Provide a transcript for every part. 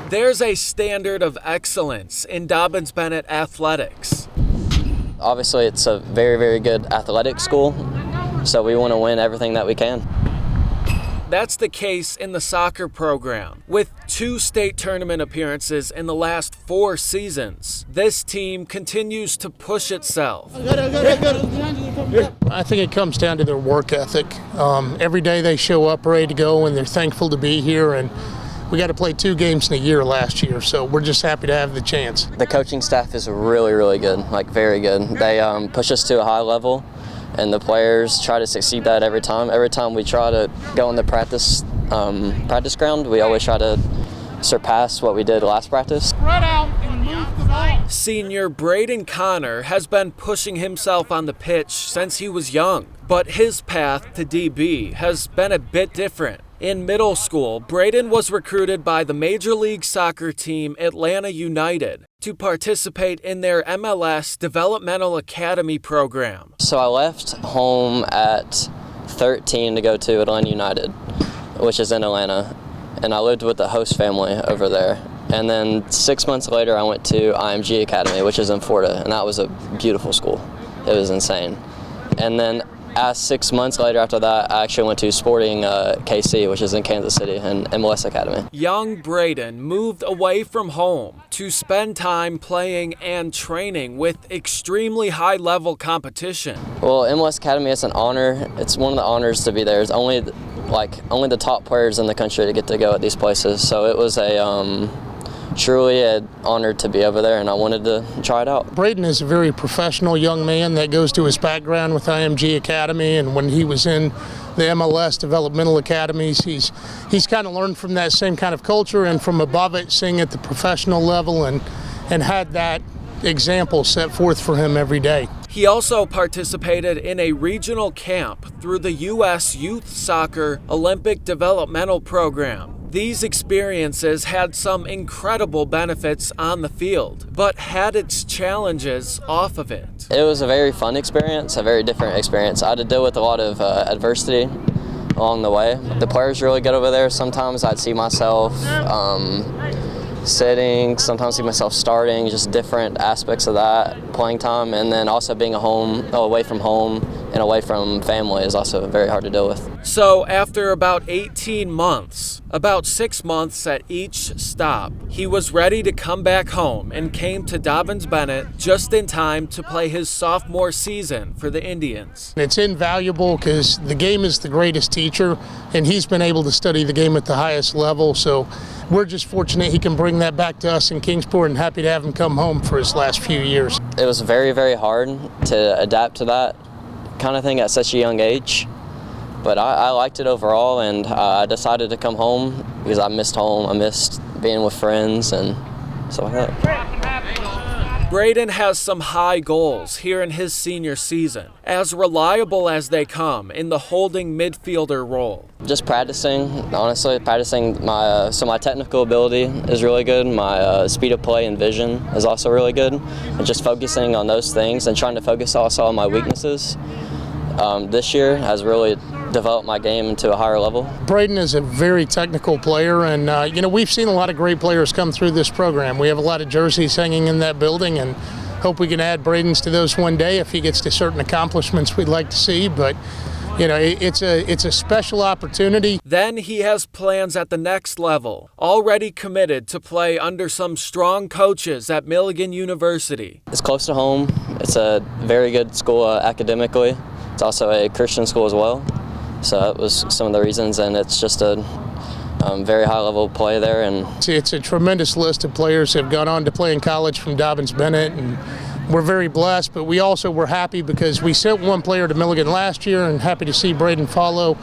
There's a standard of excellence in Dobyns-Bennett athletics. Obviously, it's a very, very good athletic school, so we want to win everything that we can. That's the case in the soccer program. With 2 state tournament appearances in the last 4 seasons, this team continues to push itself. I think it comes down to their work ethic. Every day they show up ready to go, and they're thankful to be here. And we got to play 2 games in a year last year, so we're just happy to have the chance. The coaching staff is really, really good, like very good. They push us to a high level, and the players try to succeed that every time. Every time we try to go in the practice ground, we always try to surpass what we did last practice. Senior Brayden Conner has been pushing himself on the pitch since he was young, but his path to DB has been a bit different. In middle school, Brayden was recruited by the Major League Soccer team Atlanta United to participate in their MLS Developmental Academy program. So I left home at 13 to go to Atlanta United, which is in Atlanta, and I lived with the host family over there. And then 6 months later, I went to IMG Academy, which is in Florida, and that was a beautiful school. It was insane. And then 6 months later after that, I actually went to Sporting KC, which is in Kansas City, and MLS Academy. Young Brayden moved away from home to spend time playing and training with extremely high-level competition. Well, MLS Academy is an honor. It's one of the honors to be there. It's only the top players in the country to get to go at these places. So it was truly an honor to be over there, and I wanted to try it out. Brayden is a very professional young man that goes to his background with IMG Academy, and when he was in the MLS Developmental Academies, he's kind of learned from that same kind of culture and from above it, seeing at the professional level, and had that example set forth for him every day. He also participated in a regional camp through the U.S. Youth Soccer Olympic Developmental Program. These experiences had some incredible benefits on the field, but had its challenges off of it. It was a very fun experience, a very different experience. I had to deal with a lot of adversity along the way. The players really good over there. Sometimes I'd see myself sitting, sometimes see myself starting, just different aspects of that playing time, and then also being away from home and away from family is also very hard to deal with. So after about 18 months, about 6 months at each stop, he was ready to come back home and came to Dobyns-Bennett just in time to play his sophomore season for the Indians. It's invaluable because the game is the greatest teacher, and he's been able to study the game at the highest level, so we're just fortunate he can bring that back to us in Kingsport, and happy to have him come home for his last few years. It was very, very hard to adapt to that kind of thing at such a young age, but I liked it overall, and I decided to come home because I missed home. I missed being with friends and stuff like that. Brayden has some high goals here in his senior season, as reliable as they come in the holding midfielder role. Just practicing, honestly, my technical ability is really good. My speed of play and vision is also really good. And just focusing on those things and trying to focus also on my weaknesses this year has really developed my game into a higher level. Brayden is a very technical player, and we've seen a lot of great players come through this program. We have a lot of jerseys hanging in that building, and hope we can add Brayden's to those one day if he gets to certain accomplishments we'd like to see. But it's a special opportunity. Then he has plans at the next level, already committed to play under some strong coaches at Milligan University. It's close to home. It's a very good school academically. It's also a Christian school as well. So that was some of the reasons, and it's just a very high-level play there. And it's a tremendous list of players who have gone on to play in college from Dobyns-Bennett, and we're very blessed, but we also were happy because we sent one player to Milligan last year, and happy to see Brayden follow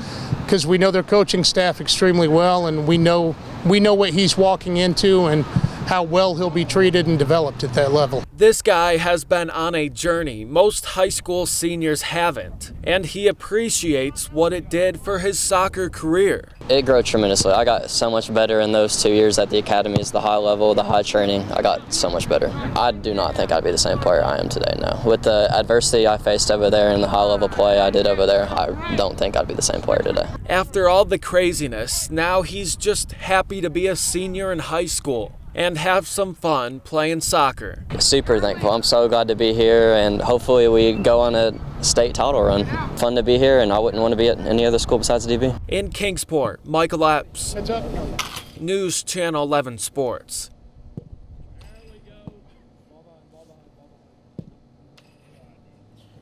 because we know their coaching staff extremely well, and we know what he's walking into, and how well he'll be treated and developed at that level. This guy has been on a journey most high school seniors haven't, and he appreciates what it did for his soccer career. It grew tremendously. I got so much better in those 2 years at the academies, the high level, the high training. I got so much better. I do not think I'd be the same player I am today, no. With the adversity I faced over there and the high level play I did over there, I don't think I'd be the same player today. After all the craziness, now he's just happy to be a senior in high school and have some fun playing soccer. Super thankful. I'm so glad to be here, and hopefully we go on a state title run. Fun to be here, and I wouldn't want to be at any other school besides DB. In Kingsport, Michael Epps, News Channel 11 Sports.